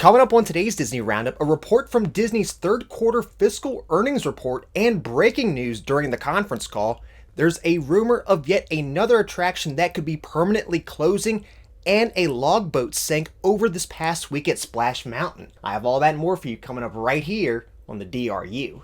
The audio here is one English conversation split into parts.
Coming up on today's Disney Roundup, a report from Disney's third quarter fiscal earnings report and breaking news during the conference call. There's a rumor of yet another attraction that could be permanently closing, and a logboat sank over this past week at Splash Mountain. I have all that and more for you coming up right here on the DRU.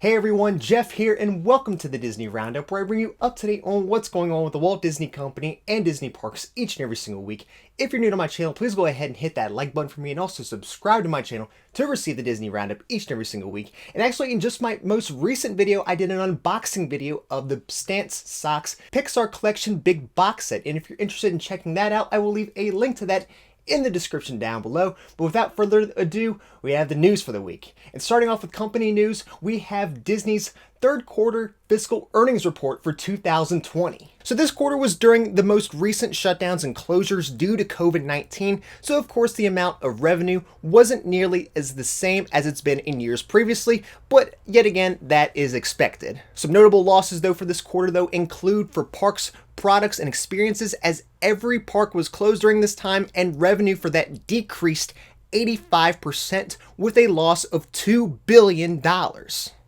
Hey everyone, Jeff here, and welcome to the Disney Roundup, where I bring you up to date on what's going on with the Walt Disney Company and Disney Parks each and every single week. If you're new to my channel, please go ahead and hit that like button for me, and also subscribe to my channel to receive the Disney Roundup each and every single week. And actually, in just my most recent video, I did an unboxing video of the Stance Socks Pixar Collection Big Box Set, and if you're interested in checking that out, I will leave a link to that in the description down below. But without further ado, we have the news for the week. And starting off with company news, we have Disney's third quarter fiscal earnings report for 2020. So this quarter was during the most recent shutdowns and closures due to COVID-19, so of course the amount of revenue wasn't nearly as the same as it's been in years previously, but yet again, that is expected. Some notable losses though for this quarter though include for parks, products, and experiences, as every park was closed during this time, and revenue for that decreased 85% with a loss of $2 billion.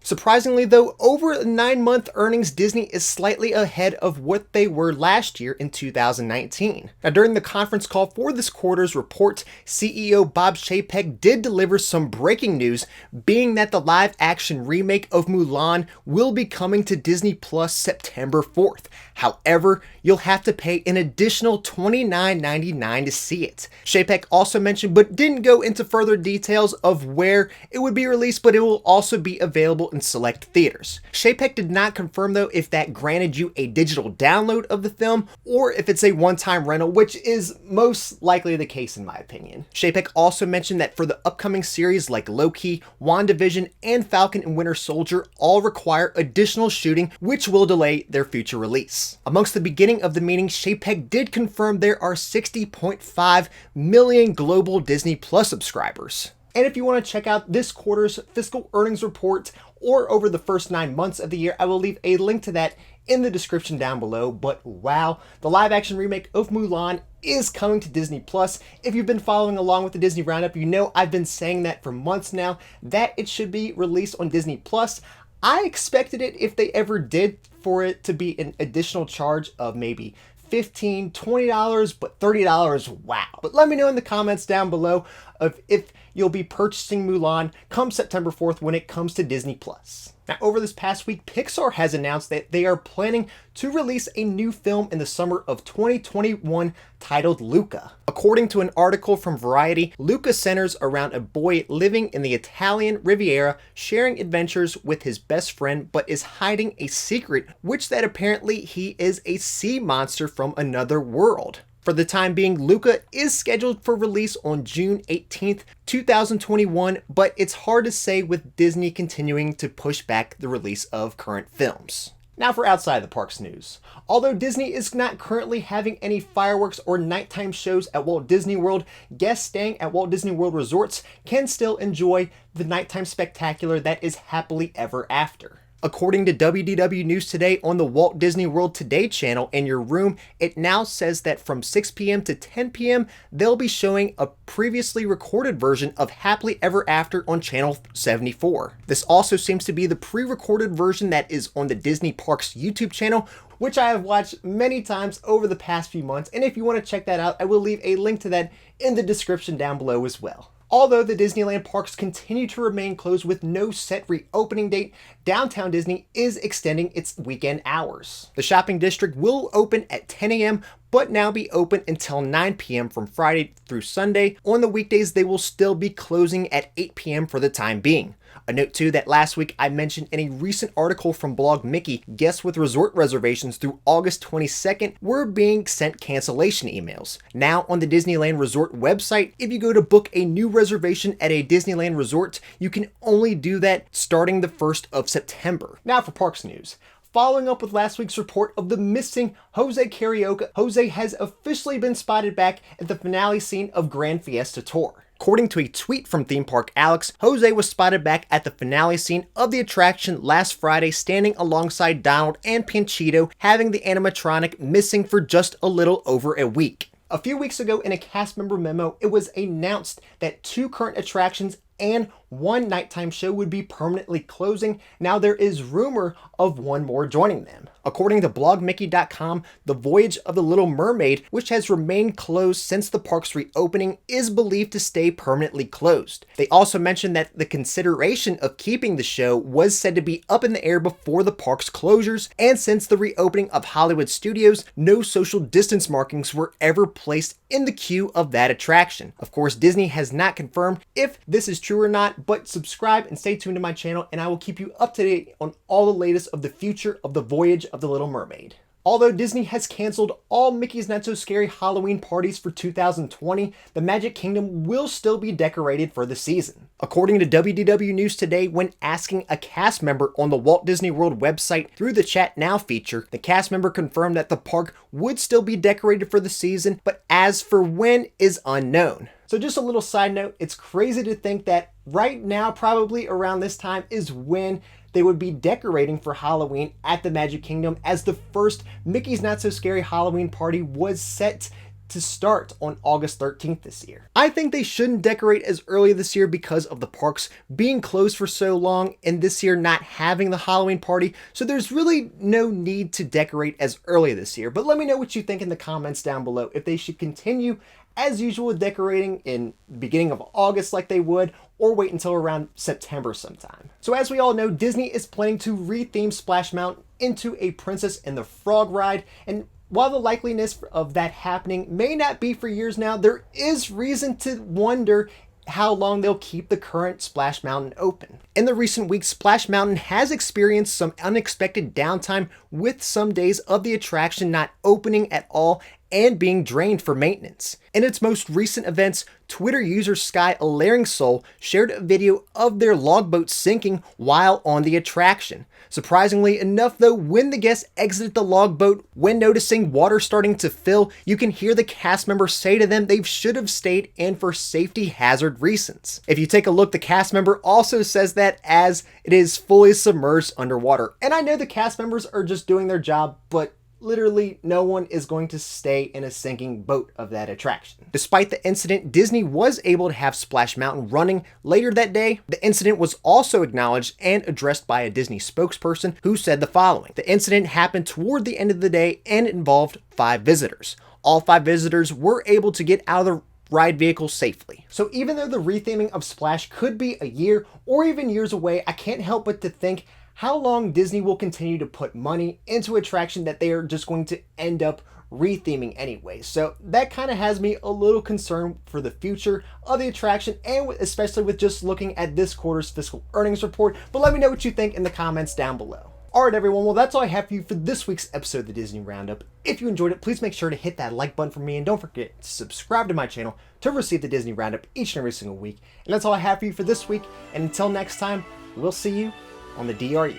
Surprisingly though, over 9-month earnings, Disney is slightly ahead of what they were last year in 2019. Now during the conference call for this quarter's report, CEO Bob Chapek did deliver some breaking news, being that the live-action remake of Mulan will be coming to Disney Plus September 4th. However, you'll have to pay an additional $29.99 to see it. Chapek also mentioned, but didn't go into further details of where it would be released, but it will also be available in select theaters. Chapek did not confirm though if that granted you a digital download of the film or if it's a one-time rental, which is most likely the case in my opinion. Chapek also mentioned that for the upcoming series like Loki, WandaVision, and Falcon and Winter Soldier all require additional shooting, which will delay their future release. Amongst the beginning of the meeting, Chapek did confirm there are 60.5 million global Disney Plus subscribers. And if you want to check out this quarter's fiscal earnings report or over the first 9 months of the year, I will leave a link to that in the description down below. But wow, the live action remake of Mulan is coming to Disney Plus. If you've been following along with the Disney Roundup, you know I've been saying that for months now, that it should be released on Disney Plus. I expected it, if they ever did, for it to be an additional charge of maybe $15, $20, but $30, wow. But let me know in the comments down below of if you'll be purchasing Mulan come September 4th when it comes to Disney Plus. Now, over this past week, Pixar has announced that they are planning to release a new film in the summer of 2021 titled Luca. According to an article from Variety, Luca centers around a boy living in the Italian Riviera, sharing adventures with his best friend, but is hiding a secret, which that apparently he is a sea monster from another world. For the time being, Luca is scheduled for release on June 18th, 2021, but it's hard to say with Disney continuing to push back the release of current films. Now for outside the parks news. Although Disney is not currently having any fireworks or nighttime shows at Walt Disney World, guests staying at Walt Disney World resorts can still enjoy the nighttime spectacular that is Happily Ever After. According to WDW News Today on the Walt Disney World Today channel in your room, it now says that from 6 p.m. to 10 p.m., they'll be showing a previously recorded version of Happily Ever After on channel 74. This also seems to be the pre-recorded version that is on the Disney Parks YouTube channel, which I have watched many times over the past few months, and if you want to check that out, I will leave a link to that in the description down below as well. Although the Disneyland parks continue to remain closed with no set reopening date, Downtown Disney is extending its weekend hours. The shopping district will open at 10 a.m., but now be open until 9 p.m. from Friday through Sunday. On the weekdays, they will still be closing at 8 p.m. for the time being. A note too that last week I mentioned in a recent article from Blog Mickey, guests with resort reservations through August 22nd were being sent cancellation emails. Now on the Disneyland Resort website, if you go to book a new reservation at a Disneyland resort, you can only do that starting the 1st of September. Now for parks news. following up with last week's report of the missing Jose Carioca, Jose has officially been spotted back at the finale scene of Grand Fiesta Tour. According to a tweet from Theme Park Alex, Jose was spotted back at the finale scene of the attraction last Friday, standing alongside Donald and Panchito, having the animatronic missing for just a little over a week. A few weeks ago, in a cast member memo, it was announced that 2 current attractions and 1 nighttime show would be permanently closing. Now there is rumor of 1 more joining them. According to blogmickey.com, the Voyage of the Little Mermaid, which has remained closed since the park's reopening, is believed to stay permanently closed. They also mentioned that the consideration of keeping the show was said to be up in the air before the park's closures, and since the reopening of Hollywood Studios, no social distance markings were ever placed in the queue of that attraction. Of course, Disney has not confirmed if this is true or not, but subscribe and stay tuned to my channel and I will keep you up to date on all the latest of the future of the Voyage of the Little Mermaid. Although Disney has canceled all Mickey's Not So Scary Halloween parties for 2020, the Magic Kingdom will still be decorated for the season. According to WDW News Today, when asking a cast member on the Walt Disney World website through the Chat Now feature, the cast member confirmed that the park would still be decorated for the season, but as for when is unknown. So just a little side note, it's crazy to think that right now, probably around this time, is when they would be decorating for Halloween at the Magic Kingdom, as the first Mickey's Not So Scary Halloween party was set to start on August 13th this year. I think they shouldn't decorate as early this year because of the parks being closed for so long and this year not having the Halloween party, so there's really no need to decorate as early this year. But let me know what you think in the comments down below, if they should continue as usual decorating in the beginning of August like they would, or wait until around September sometime. So as we all know, Disney is planning to retheme Splash Mountain into a Princess and the Frog ride, and while the likeliness of that happening may not be for years now, there is reason to wonder how long they'll keep the current Splash Mountain open. In the recent weeks, Splash Mountain has experienced some unexpected downtime, with some days of the attraction not opening at all and being drained for maintenance. In its most recent events, Twitter user Sky Soul shared a video of their logboat sinking while on the attraction. Surprisingly enough though, when the guests exited the logboat, when noticing water starting to fill, you can hear the cast member say to them they should have stayed in for safety hazard reasons. If you take a look, the cast member also says that as it is fully submerged underwater. And I know the cast members are just doing their job, but literally no one is going to stay in a sinking boat of that attraction. Despite the incident, Disney was able to have Splash Mountain running later that day. The incident was also acknowledged and addressed by a Disney spokesperson who said the following: "The incident happened toward the end of the day and involved 5 visitors. All 5 visitors were able to get out of the ride vehicle safely." So even though the retheming of Splash could be a year or even years away, I can't help but to think how long Disney will continue to put money into an attraction that they are just going to end up retheming anyway. So that kind of has me a little concerned for the future of the attraction, and especially with just looking at this quarter's fiscal earnings report. But let me know what you think in the comments down below. Alright everyone, well that's all I have for you for this week's episode of the Disney Roundup. If you enjoyed it, please make sure to hit that like button for me, and don't forget to subscribe to my channel to receive the Disney Roundup each and every single week. And that's all I have for you for this week, and until next time, we'll see you on the DRU.